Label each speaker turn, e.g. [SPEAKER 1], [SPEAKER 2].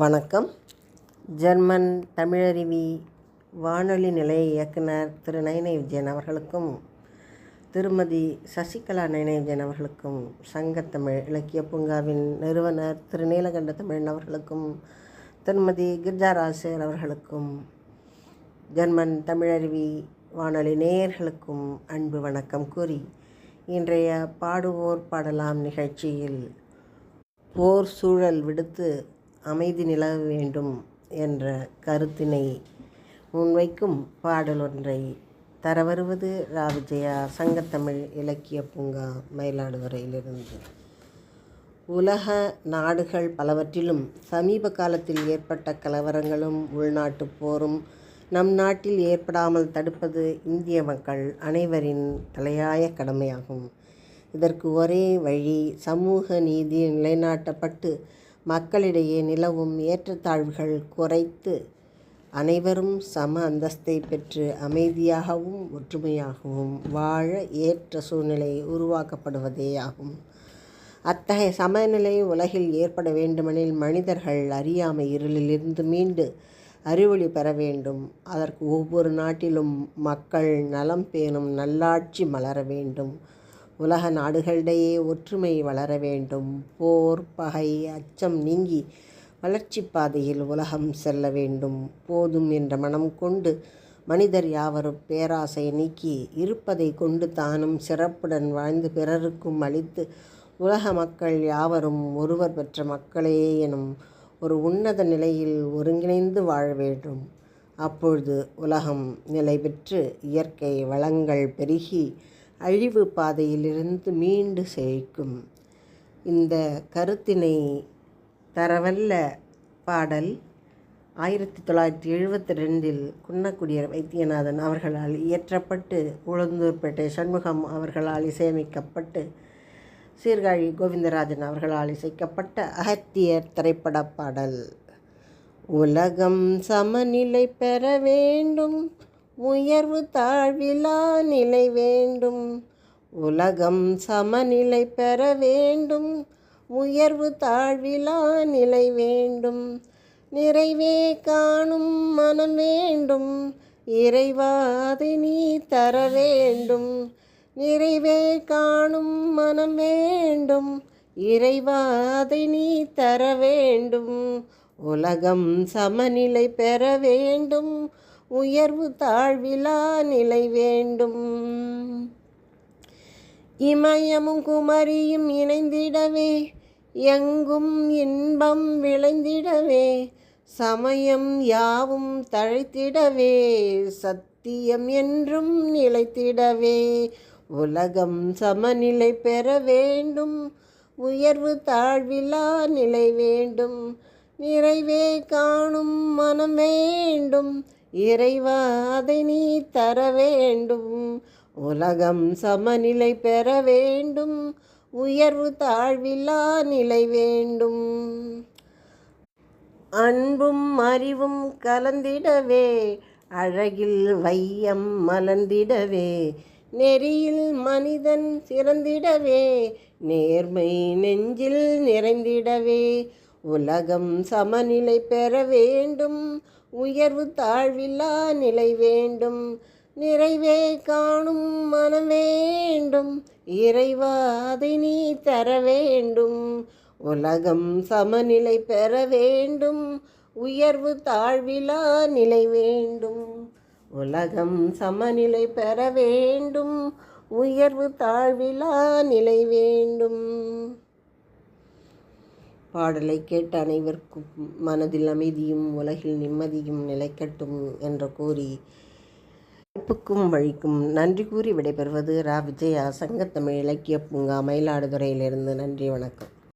[SPEAKER 1] வணக்கம். ஜெர்மன் தமிழருவி வானொலி நிலைய இயக்குனர் திரு நயினை விஜயன் அவர்களுக்கும், திருமதி சசிகலா நயினை விஜயன் அவர்களுக்கும், சங்கத்தமிழ் இலக்கிய பூங்காவின் நிறுவனர் திரு நீலகண்ட தமிழன் அவர்களுக்கும், திருமதி கிர்ஜா ராஜசேகர் அவர்களுக்கும், ஜெர்மன் தமிழருவி வானொலி நேயர்களுக்கும் அன்பு வணக்கம் கூறி, இன்றைய பாடுவோர் பாடலாம் நிகழ்ச்சியில் போர் சூழல் விடுத்து அமைதி நிலவ வேண்டும் என்ற கருத்தினை முன்வைக்கும் பாடல் ஒன்றை தர வருவது ரா. விஜயா, சங்கத்தமிழ் இலக்கிய பூங்கா, மயிலாடுதுறையிலிருந்து. உலக நாடுகள் பலவற்றிலும் சமீப காலத்தில் ஏற்பட்ட கலவரங்களும் உள்நாட்டுப் போரும் நம் நாட்டில் ஏற்படாமல் தடுப்பது இந்திய மக்கள் அனைவரின் தலையாய கடமையாகும். இதற்கு ஒரே வழி, சமூக நீதி நிலைநாட்டப்பட்டு மக்களிடையே நிலவும் ஏற்றத்தாழ்வுகள் குறைத்து அனைவரும் சம அந்தஸ்தை பெற்று அமைதியாகவும் ஒற்றுமையாகவும் வாழ ஏற்ற சூழ்நிலை உருவாக்கப்படுவதேயாகும். அத்தகைய சமநிலை உலகில் ஏற்பட வேண்டுமெனில் மனிதர்கள் அறியாமை இருளிலிருந்து மீண்டு அறிவொளி பெற வேண்டும். அதற்கு ஒவ்வொரு நாட்டிலும் மக்கள் நலம் பேணும் நல்லாட்சி மலர வேண்டும். உலக நாடுகளிடையே ஒற்றுமை வளர வேண்டும். போர், பகை, அச்சம் நீங்கி வளர்ச்சி பாதையில் உலகம் செல்ல வேண்டும். போதும் என்ற மனம் கொண்டு மனிதர் யாவரும் பேராசை நீக்கி இருப்பதை கொண்டு தானும் சிறப்புடன் வாழ்ந்து பிறருக்கும் அளித்து உலக மக்கள் யாவரும் ஒருவர் பெற்ற மக்களே எனும் ஒரு உன்னத நிலையில் ஒருங்கிணைந்து வாழ வேண்டும். அப்பொழுது உலகம் நிலை பெற்று இயற்கை வளங்கள் பெருகி அழிவு பாதையிலிருந்து மீண்டு செழிக்கும். இந்த கருத்தினை தரவல்ல பாடல் 1972 குன்னக்குடியார் வைத்தியநாதன் அவர்களால் இயற்றப்பட்டு உளுந்தூர்பேட்டை சண்முகம் அவர்களால் இசையமைக்கப்பட்டு சீர்காழி கோவிந்தராஜன் அவர்களால் இசைக்கப்பட்ட அகத்தியர் திரைப்பட பாடல். உலகம் சமநிலை பெற வேண்டும், உயர்வு தாழ்விலா நிலை வேண்டும். உலகம் சமநிலை பெற வேண்டும், உயர்வு தாழ்விலா நிலை வேண்டும். நிறைவே காணும் மனம் வேண்டும், இறைவா அதை நீ தர வேண்டும். நிறைவே காணும் மனம் வேண்டும், இறைவா அதை நீ தர வேண்டும். உலகம் சமநிலை பெற வேண்டும், உயர்வு தாழ்விலா நிலை வேண்டும். இமயமும் குமரியும் இணைந்திடவே, எங்கும் இன்பம் விளைந்திடவே, சமயம் யாவும் தழைத்திடவே, சத்தியம் என்றும் நிலைத்திடவே. உலகம் சமநிலை பெற வேண்டும், உயர்வு தாழ்விலா நிலை வேண்டும். நிறைவே காணும் மனம் வேண்டும், இறைவா அதை நீ தர வேண்டும். உலகம் சமநிலை பெற வேண்டும், உயர்வு தாழ்விலா நிலை வேண்டும். அன்பும் அறிவும் கலந்திடவே, அழகில் வையம் மலர்ந்திடவே, நெறியில் மனிதன் சிறந்திடவே, நேர்மை நெஞ்சில் நிறைந்திடவே. உலகம் சமநிலை பெற வேண்டும், உயர்வு தாழ்விலா நிலை வேண்டும். நிறைவே காணும் மனம் வேண்டும், இறைவா அதை நீ தர வேண்டும். உலகம் சமநிலை பெற வேண்டும், உயர்வு தாழ்விலா நிலை வேண்டும். உலகம் சமநிலை பெற வேண்டும், உயர்வு தாழ்விலா நிலை வேண்டும். பாடலை கேட்ட அனைவருக்கும் மனதில் அமைதியும் உலகில் நிம்மதியும் நிலைக்கட்டும் என்று கூறி வாய்ப்புக்கும் வழிக்கும் நன்றி கூறி விடைபெறுவது ரா. விஜயா, சங்கத்தமிழ் இலக்கிய பூங்கா, மயிலாடுதுறையிலிருந்து. நன்றி, வணக்கம்.